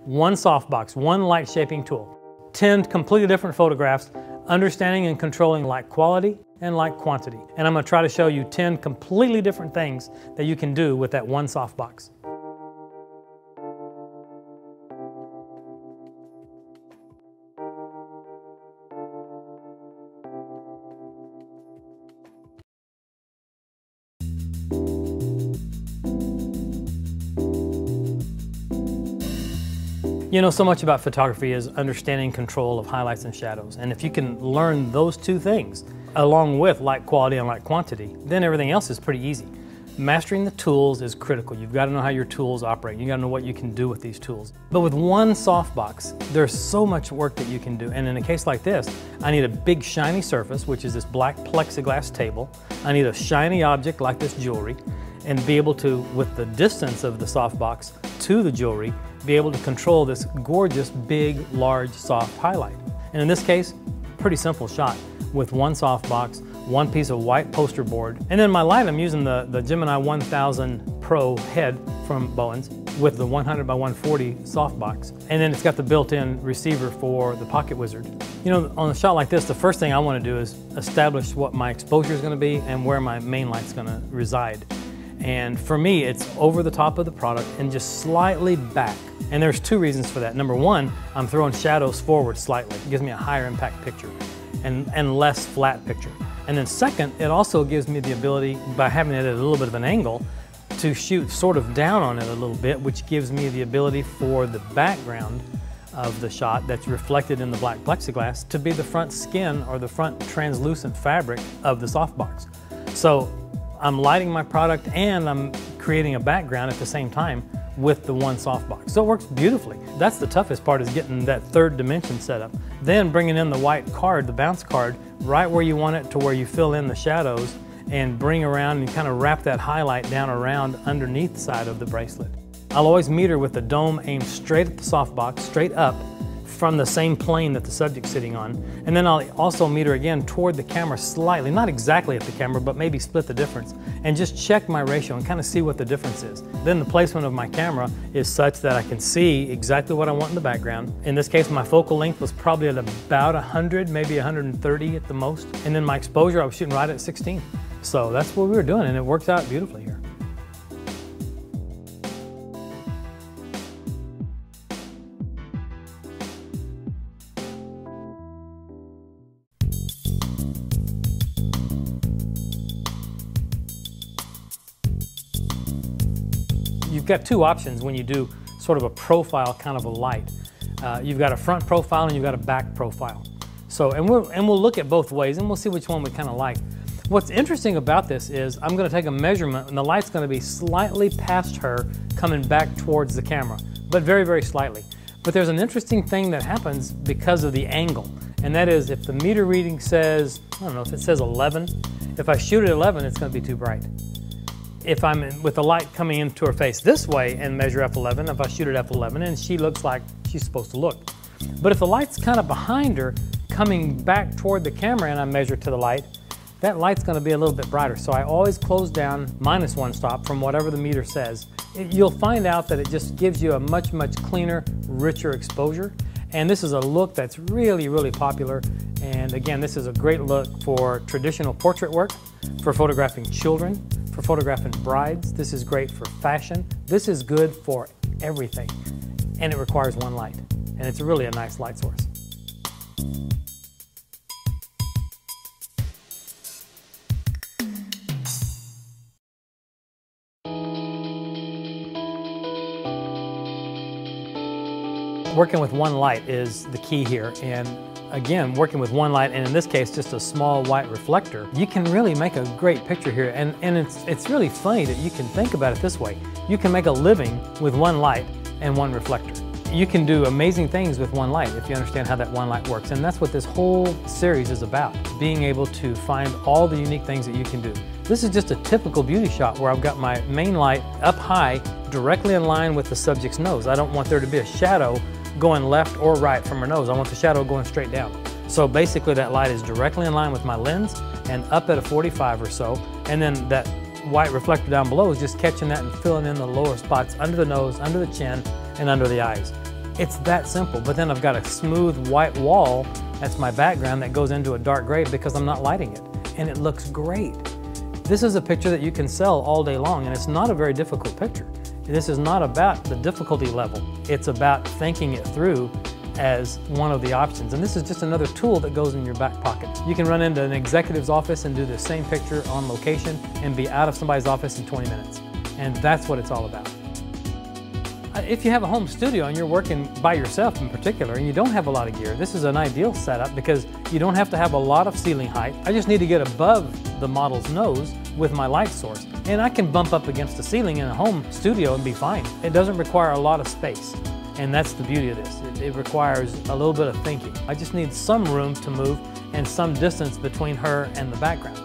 One softbox, one light shaping tool, 10 completely different photographs, understanding and controlling light quality and light quantity. And I'm going to try to show you 10 completely different things that you can do with that one softbox. You know, so much about photography is understanding control of highlights and shadows. And if you can learn those two things, along with light quality and light quantity, then everything else is pretty easy. Mastering the tools is critical. You've got to know how your tools operate. You've got to know what you can do with these tools. But with one softbox, there's so much work that you can do. And in a case like this, I need a big shiny surface, which is this black plexiglass table. I need a shiny object like this jewelry, and be able to, with the distance of the softbox to the jewelry, be able to control this gorgeous, big, large, soft highlight. And in this case, pretty simple shot with one softbox, one piece of white poster board. And then my light, I'm using the Gemini 1000 Pro head from Bowens with the 100 by 140 softbox. And then it's got the built-in receiver for the Pocket Wizard. You know, on a shot like this, the first thing I want to do is establish what my exposure is going to be and where my main light's going to reside. And for me, it's over the top of the product and just slightly back. And there's two reasons for that. Number one, I'm throwing shadows forward slightly. It gives me a higher impact picture and less flat picture. And then second, it also gives me the ability, by having it at a little bit of an angle, to shoot sort of down on it a little bit, which gives me the ability for the background of the shot that's reflected in the black plexiglass to be the front skin or the front translucent fabric of the softbox. So I'm lighting my product and I'm creating a background at the same time with the one softbox. So it works beautifully. That's the toughest part, is getting that third dimension set up. Then bringing in the white card, the bounce card, right where you want it to where you fill in the shadows and bring around and kind of wrap that highlight down around underneath the side of the bracelet. I'll always meter with the dome aimed straight at the softbox, straight up from the same plane that the subject's sitting on. And then I'll also meter again toward the camera slightly, not exactly at the camera, but maybe split the difference, and just check my ratio and kind of see what the difference is. Then the placement of my camera is such that I can see exactly what I want in the background. In this case, my focal length was probably at about 100, maybe 130 at the most. And then my exposure, I was shooting right at 16. So that's what we were doing, and it worked out beautifully here. You've got two options when you do sort of a profile kind of a light. You've got a front profile and you've got a back profile. So, and we'll look at both ways and we'll see which one we kind of like. What's interesting about this is I'm going to take a measurement and the light's going to be slightly past her coming back towards the camera, but very, very slightly. But there's an interesting thing that happens because of the angle, and that is if the meter reading says, I don't know, if it says 11, if I shoot at 11, it's going to be too bright. If I'm with the light coming into her face this way and measure f11, if I shoot at f11, and she looks like she's supposed to look. But if the light's kind of behind her, coming back toward the camera, and I measure to the light, that light's going to be a little bit brighter. So I always close down -1 stop from whatever the meter says. You'll find out that it just gives you a much, much cleaner, richer exposure. And this is a look that's really, really popular. And again, this is a great look for traditional portrait work, for photographing children, for photographing brides. This is great for fashion. This is good for everything. And it requires one light. And it's really a nice light source. Working with one light is the key here, and again, working with one light, and in this case just a small white reflector, you can really make a great picture here. And it's really funny that you can think about it this way. You can make a living with one light and one reflector. You can do amazing things with one light if you understand how that one light works, and that's what this whole series is about, being able to find all the unique things that you can do. This is just a typical beauty shot where I've got my main light up high, directly in line with the subject's nose. I don't want there to be a shadow going left or right from her nose. I want the shadow going straight down. So basically that light is directly in line with my lens and up at a 45 or so, and then that white reflector down below is just catching that and filling in the lower spots under the nose, under the chin, and under the eyes. It's that simple. But then I've got a smooth white wall, that's my background, that goes into a dark gray because I'm not lighting it. And it looks great. This is a picture that you can sell all day long, and it's not a very difficult picture. This is not about the difficulty level. It's about thinking it through as one of the options. And this is just another tool that goes in your back pocket. You can run into an executive's office and do the same picture on location and be out of somebody's office in 20 minutes. And that's what it's all about. If you have a home studio and you're working by yourself in particular and you don't have a lot of gear, this is an ideal setup because you don't have to have a lot of ceiling height. I just need to get above the model's nose with my light source. And I can bump up against the ceiling in a home studio and be fine. It doesn't require a lot of space. And that's the beauty of this. It requires a little bit of thinking. I just need some room to move and some distance between her and the background.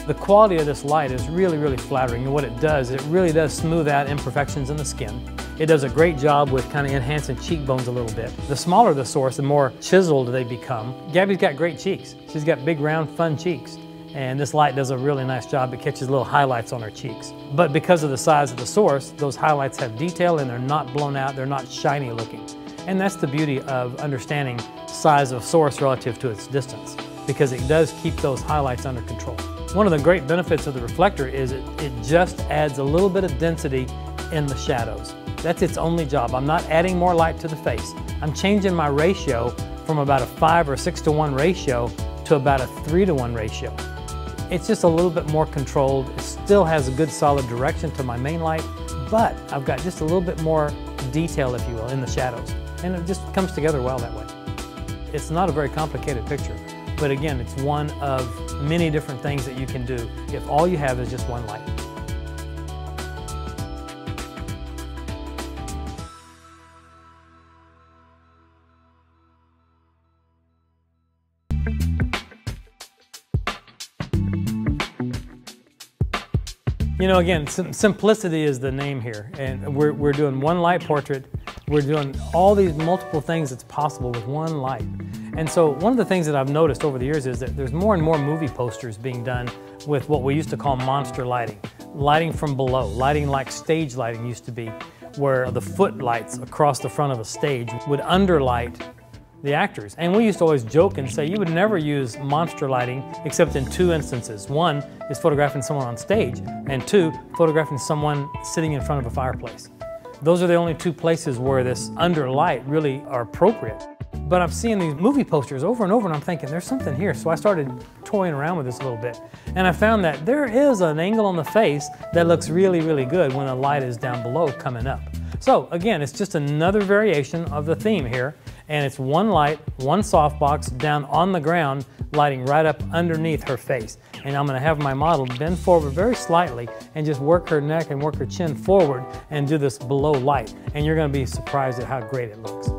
The quality of this light is really, really flattering, and what it does, it really does smooth out imperfections in the skin. It does a great job with kind of enhancing cheekbones a little bit. The smaller the source, the more chiseled they become. Gabby's got great cheeks. She's got big, round, fun cheeks. And this light does a really nice job. It catches little highlights on her cheeks. But because of the size of the source, those highlights have detail and they're not blown out, they're not shiny looking. And that's the beauty of understanding size of source relative to its distance, because it does keep those highlights under control. One of the great benefits of the reflector is it just adds a little bit of density in the shadows. That's its only job. I'm not adding more light to the face. I'm changing my ratio from about a 5 or 6 to 1 ratio to about a 3 to 1 ratio. It's just a little bit more controlled. It still has a good solid direction to my main light, but I've got just a little bit more detail, if you will, in the shadows. And it just comes together well that way. It's not a very complicated picture, but again, it's one of many different things that you can do if all you have is just one light. You know, again, simplicity is the name here, and we're doing one light portrait. We're doing all these multiple things that's possible with one light. And so one of the things that I've noticed over the years is that there's more and more movie posters being done with what we used to call monster lighting. Lighting from below, lighting like stage lighting used to be, where the footlights across the front of a stage would underlight the actors. And we used to always joke and say you would never use monster lighting except in 2 instances. One is photographing someone on stage, and 2, photographing someone sitting in front of a fireplace. Those are the only 2 places where this underlight really are appropriate. But I'm seeing these movie posters over and over and I'm thinking there's something here. So I started toying around with this a little bit. And I found that there is an angle on the face that looks really, really good when the light is down below coming up. So again, it's just another variation of the theme here. And it's one light, one softbox down on the ground, lighting right up underneath her face. And I'm gonna have my model bend forward very slightly and just work her neck and work her chin forward and do this below light. And you're gonna be surprised at how great it looks.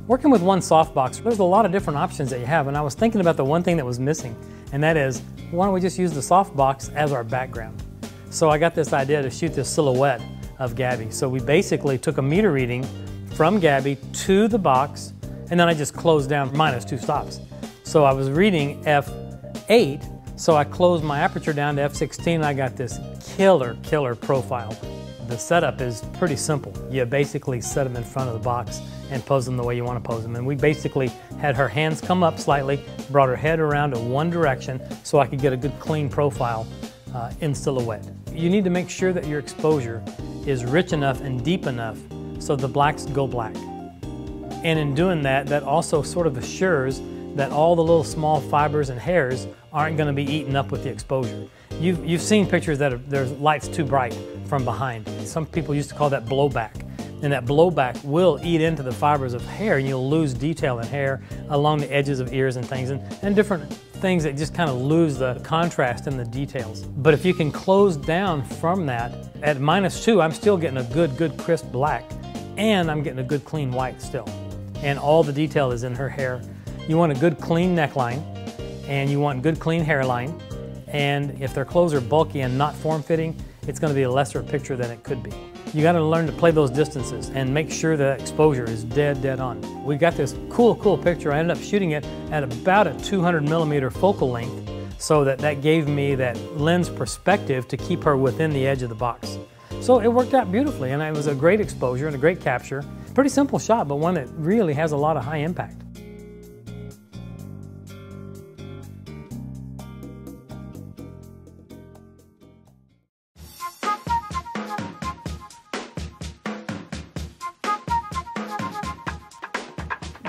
Working with one softbox, there's a lot of different options that you have, and I was thinking about the one thing that was missing, and that is, why don't we just use the softbox as our background? So I got this idea to shoot this silhouette of Gabby. So we basically took a meter reading from Gabby to the box, and then I just closed down minus 2 stops. So I was reading f8, so I closed my aperture down to f16, and I got this killer profile. The setup is pretty simple. You basically set them in front of the box and pose them the way you want to pose them. And we basically had her hands come up slightly, brought her head around in one direction so I could get a good clean profile in silhouette. You need to make sure that your exposure is rich enough and deep enough so the blacks go black. And in doing that, that also sort of assures that all the little small fibers and hairs aren't going to be eaten up with the exposure. You've seen pictures that there's lights too bright from behind. Some people used to call that blowback. And that blowback will eat into the fibers of hair, and you'll lose detail in hair along the edges of ears and things, and different things that just kind of lose the contrast and the details. But if you can close down from that, at -2, I'm still getting a good crisp black, and I'm getting a good clean white still. And all the detail is in her hair. You want a good clean neckline, and you want good clean hairline, and if their clothes are bulky and not form-fitting, it's going to be a lesser picture than it could be. You got to learn to play those distances and make sure that exposure is dead on. We got this cool picture. I ended up shooting it at about a 200mm focal length, so that gave me that lens perspective to keep her within the edge of the box. So it worked out beautifully, and it was a great exposure and a great capture. Pretty simple shot, but one that really has a lot of high impact.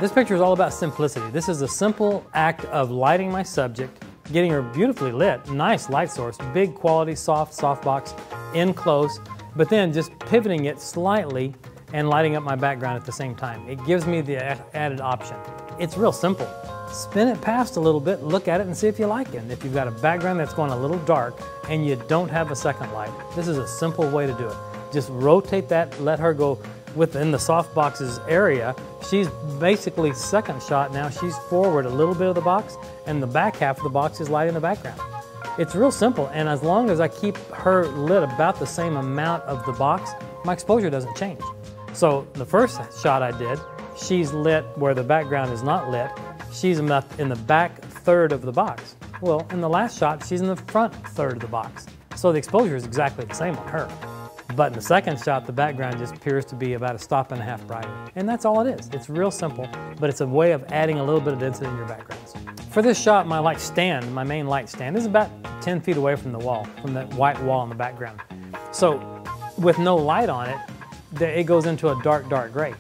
This picture is all about simplicity. This is a simple act of lighting my subject, getting her beautifully lit, nice light source, big quality, softbox, in close, but then just pivoting it slightly and lighting up my background at the same time. It gives me the added option. It's real simple. Spin it past a little bit, look at it and see if you like it. And if you've got a background that's going a little dark and you don't have a second light, this is a simple way to do it. Just rotate that, let her go within the softbox's area. She's basically second shot now. She's forward a little bit of the box, and the back half of the box is light in the background. It's real simple, and as long as I keep her lit about the same amount of the box, my exposure doesn't change. So the first shot I did, she's lit where the background is not lit. She's in the back third of the box. Well, in the last shot, she's in the front third of the box. So the exposure is exactly the same on her. But in the second shot, the background just appears to be about a stop and a half brighter. And that's all it is. It's real simple, but it's a way of adding a little bit of density in your backgrounds. For this shot, my light stand, my main light stand, is about 10 feet away from the wall, from that white wall in the background. So with no light on it, it goes into a dark gray.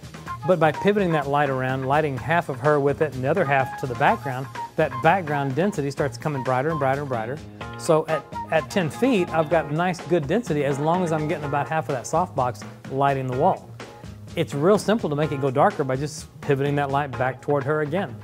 But by pivoting that light around, lighting half of her with it and the other half to the background, that background density starts coming brighter and brighter. So at 10 feet, I've got nice, good density as long as I'm getting about half of that softbox lighting the wall. It's real simple to make it go darker by just pivoting that light back toward her again.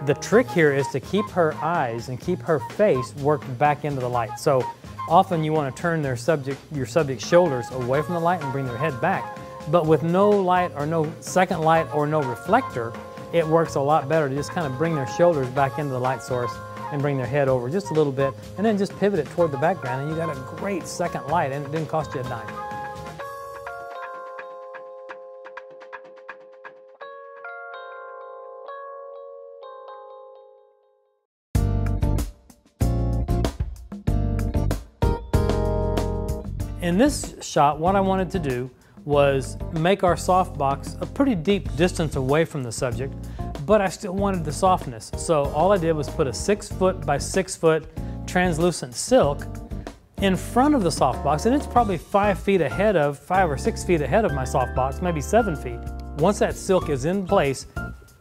The trick here is to keep her eyes and keep her face worked back into the light. So often you want to turn your subject's shoulders away from the light and bring their head back. But with no light or no second light or no reflector, it works a lot better to just kind of bring their shoulders back into the light source and bring their head over just a little bit, and then just pivot it toward the background, and you got a great second light, and it didn't cost you a dime. In this shot, what I wanted to do was make our softbox a pretty deep distance away from the subject, but I still wanted the softness. So all I did was put a 6 foot by 6 foot translucent silk in front of the softbox, and it's probably 5 or 6 feet ahead of my softbox, maybe 7 feet. Once that silk is in place,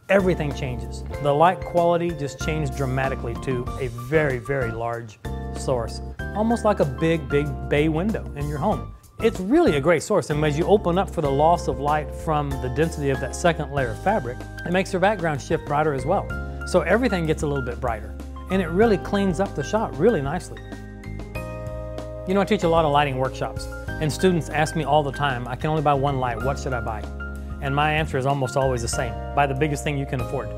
everything changes. The light quality just changed dramatically to a very large source, almost like a big bay window in your home. It's really a great source, and as you open up for the loss of light from the density of that second layer of fabric, it makes your background shift brighter as well. So everything gets a little bit brighter, and it really cleans up the shot really nicely. You know, I teach a lot of lighting workshops, and students ask me all the time, I can only buy one light, what should I buy? And my answer is almost always the same: buy the biggest thing you can afford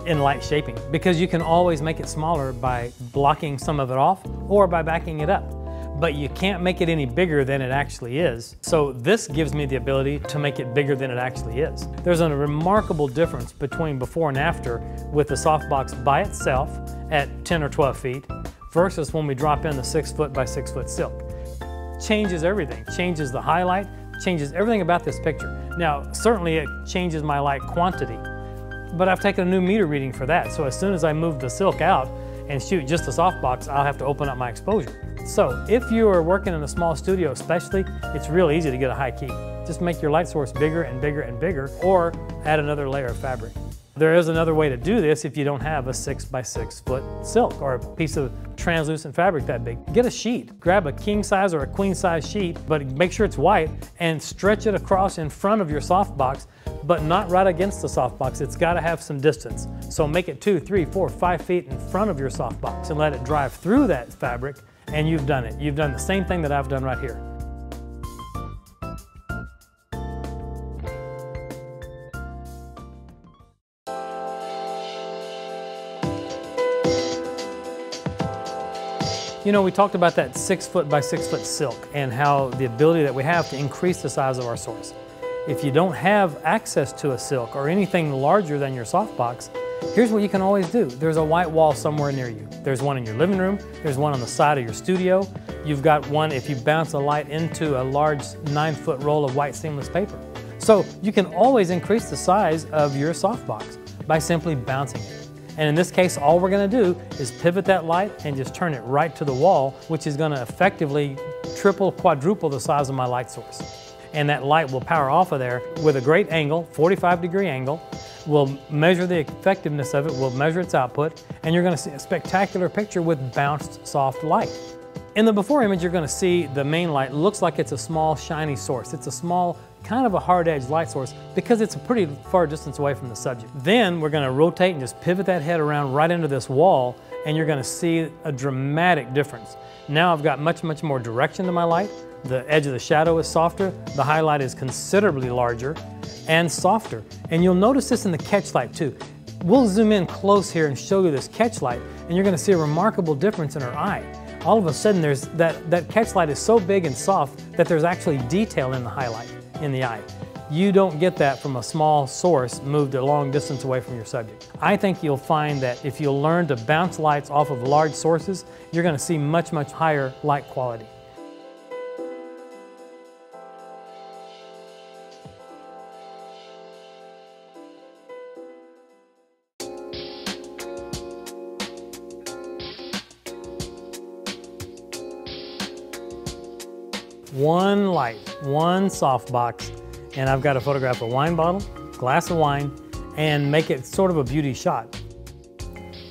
in light shaping, because you can always make it smaller by blocking some of it off or by backing it up. But you can't make it any bigger than it actually is. So this gives me the ability to make it bigger than it actually is. There's a remarkable difference between before and after with the softbox by itself at 10 or 12 feet versus when we drop in the 6 foot by 6 foot silk. Changes everything, changes the highlight, changes everything about this picture. Now, certainly it changes my light quantity, but I've taken a new meter reading for that. So as soon as I move the silk out and shoot just the softbox, I'll have to open up my exposure. So if you are working in a small studio especially, it's real easy to get a high key. Just make your light source bigger and bigger, or add another layer of fabric. There is another way to do this if you don't have a 6 by 6 foot silk or a piece of translucent fabric that big. Get a sheet, grab a king size or a queen size sheet, but make sure it's white, and stretch it across in front of your softbox, but not right against the softbox. It's got to have some distance. So make it 2, 3, 4, 5 feet in front of your softbox and let it drive through that fabric, and you've done it. You've done the same thing that I've done right here. You know, we talked about that 6 foot by 6 foot silk and how the ability that we have to increase the size of our source. If you don't have access to a silk or anything larger than your softbox, here's what you can always do. There's a white wall somewhere near you. There's one in your living room. There's one on the side of your studio. You've got one if you bounce a light into a large 9-foot roll of white seamless paper. So you can always increase the size of your softbox by simply bouncing it. And in this case, all we're going to do is pivot that light and just turn it right to the wall, which is going to effectively triple, quadruple the size of my light source. And that light will power off of there with a great angle, 45-degree angle. We'll measure the effectiveness of it, we'll measure its output, and you're going to see a spectacular picture with bounced soft light. In the before image, you're going to see the main light looks like it's a small shiny source. It's a small, kind of a hard-edged light source because it's a pretty far distance away from the subject. Then we're going to rotate and just pivot that head around right into this wall, and you're going to see a dramatic difference. Now I've got much more direction to my light. The edge of the shadow is softer, the highlight is considerably larger and softer. And you'll notice this in the catch light too. We'll zoom in close here and show you this catch light, and you're going to see a remarkable difference in her eye. All of a sudden there's that catch light is so big and soft that there's actually detail in the highlight, in the eye. You don't get that from a small source moved a long distance away from your subject. I think you'll find that if you'll learn to bounce lights off of large sources, you're going to see much higher light quality. One light, one softbox, and I've got to photograph a wine bottle, glass of wine, and make it sort of a beauty shot.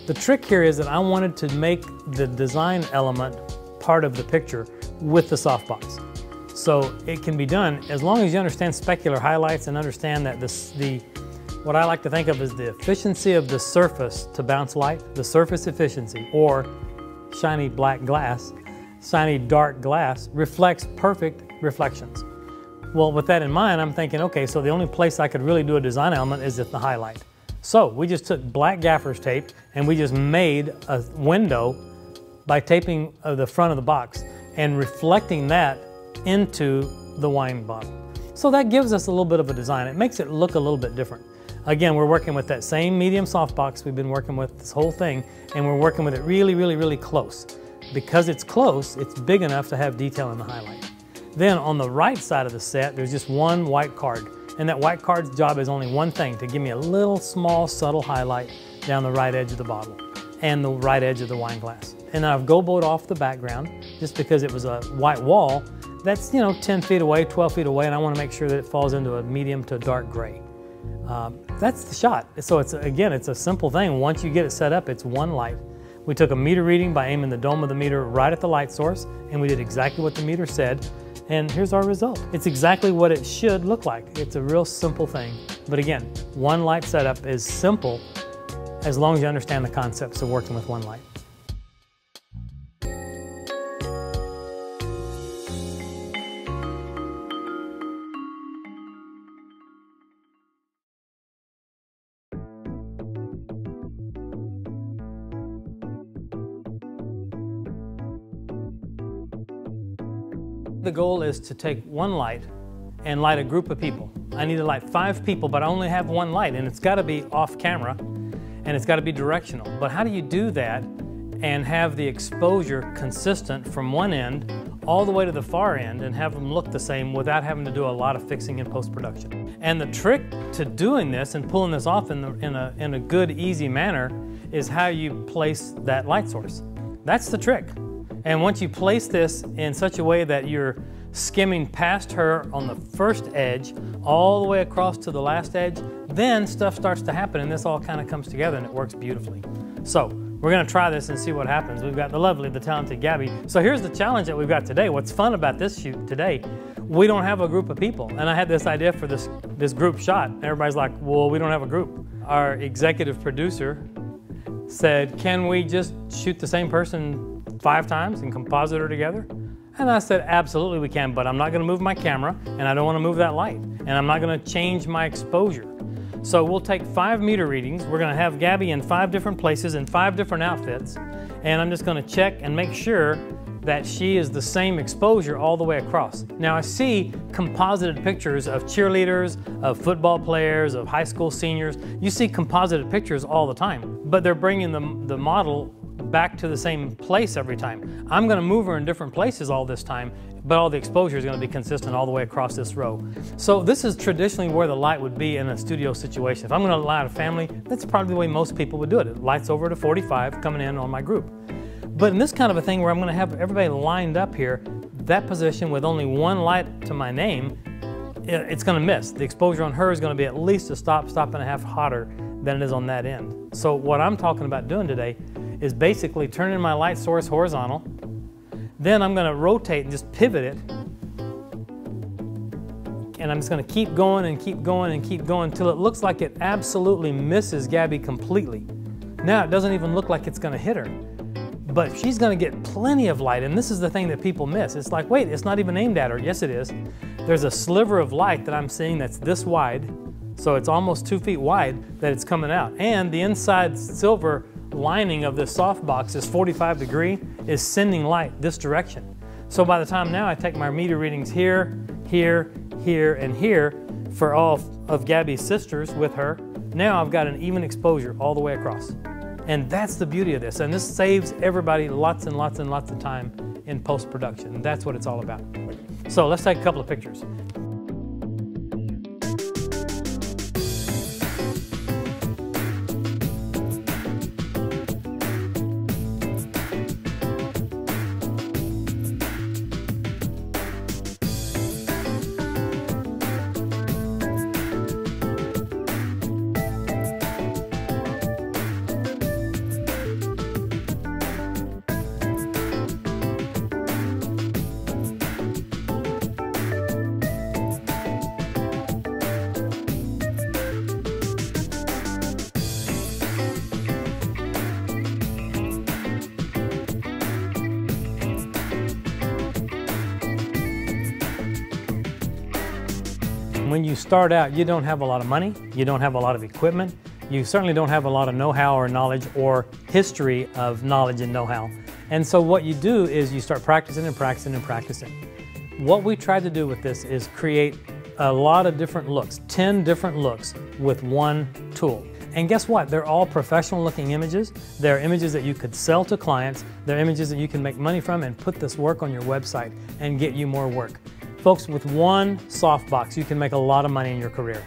The trick here is that I wanted to make the design element part of the picture with the softbox. So it can be done as long as you understand specular highlights and understand that what I like to think of as the efficiency of the surface to bounce light, the surface efficiency, or shiny black glass, shiny dark glass reflects perfect reflections. Well, with that in mind, I'm thinking, okay, so the only place I could really do a design element is at the highlight. So we just took black gaffer's tape and we just made a window by taping the front of the box and reflecting that into the wine bottle. So that gives us a little bit of a design. It makes it look a little bit different. Again, we're working with that same medium softbox we've been working with this whole thing, and we're working with it really close. Because it's close, it's big enough to have detail in the highlight. Then on the right side of the set, there's just one white card. And that white card's job is only one thing, to give me a little small subtle highlight down the right edge of the bottle and the right edge of the wine glass. And I've goboed off the background just because it was a white wall that's 10 feet away, 12 feet away, and I want to make sure that it falls into a medium to a dark gray. That's the shot. So it's a simple thing. Once you get it set up, it's one light. We took a meter reading by aiming the dome of the meter right at the light source, and we did exactly what the meter said, and here's our result. It's exactly what it should look like. It's a real simple thing. But again, one light setup is simple as long as you understand the concepts of working with one light. The goal is to take one light and light a group of people. I need to light 5 people, but I only have one light, and it's got to be off camera and it's got to be directional. But how do you do that and have the exposure consistent from one end all the way to the far end and have them look the same without having to do a lot of fixing in post-production? And the trick to doing this and pulling this off in a good, easy manner is how you place that light source. That's the trick. And once you place this in such a way that you're skimming past her on the first edge all the way across to the last edge, then stuff starts to happen and this all kind of comes together and it works beautifully. So we're going to try this and see what happens. We've got the talented Gabby. So here's the challenge that we've got today. What's fun about this shoot today, we don't have a group of people. And I had this idea for this group shot. Everybody's like, well, we don't have a group. Our executive producer said, can we just shoot the same person 5 times and composite her together? And I said, absolutely we can, but I'm not going to move my camera and I don't want to move that light and I'm not going to change my exposure. So we'll take 5 meter readings. We're gonna have Gabby in 5 different places in 5 different outfits, and I'm just gonna check and make sure that she is the same exposure all the way across. Now I see composited pictures of cheerleaders, of football players, of high school seniors. You see composited pictures all the time, but they're bringing the model back to the same place every time. I'm gonna move her in different places all this time, but all the exposure is gonna be consistent all the way across this row. So this is traditionally where the light would be in a studio situation. If I'm gonna light a family, that's probably the way most people would do it. It lights over to 45 coming in on my group. But in this kind of a thing where I'm gonna have everybody lined up here, that position with only one light to my name, it's gonna miss. The exposure on her is gonna be at least a stop and a half hotter than it is on that end. So what I'm talking about doing today is basically turning my light source horizontal. Then I'm gonna rotate and just pivot it. And I'm just gonna keep going and keep going and keep going until it looks like it absolutely misses Gabby completely. Now it doesn't even look like it's gonna hit her. But she's gonna get plenty of light, and this is the thing that people miss. It's like, wait, it's not even aimed at her. Yes, it is. There's a sliver of light that I'm seeing that's this wide, so it's almost 2 feet wide that it's coming out. And the inside silver lining of this softbox, this 45 degree, is sending light this direction. So by the time now I take my meter readings here, here, here, and here for all of Gabby's sisters with her, now I've got an even exposure all the way across. And that's the beauty of this. And this saves everybody lots and lots and lots of time in post-production. And that's what it's all about. So let's take a couple of pictures. When you start out, you don't have a lot of money, you don't have a lot of equipment, you certainly don't have a lot of know-how or knowledge or history of knowledge and know-how. And so what you do is you start practicing and practicing and practicing. What we tried to do with this is create a lot of different looks, 10 different looks with one tool. And guess what? They're all professional looking images. They're images that you could sell to clients. They're images that you can make money from and put this work on your website and get you more work. Folks, with one softbox, you can make a lot of money in your career.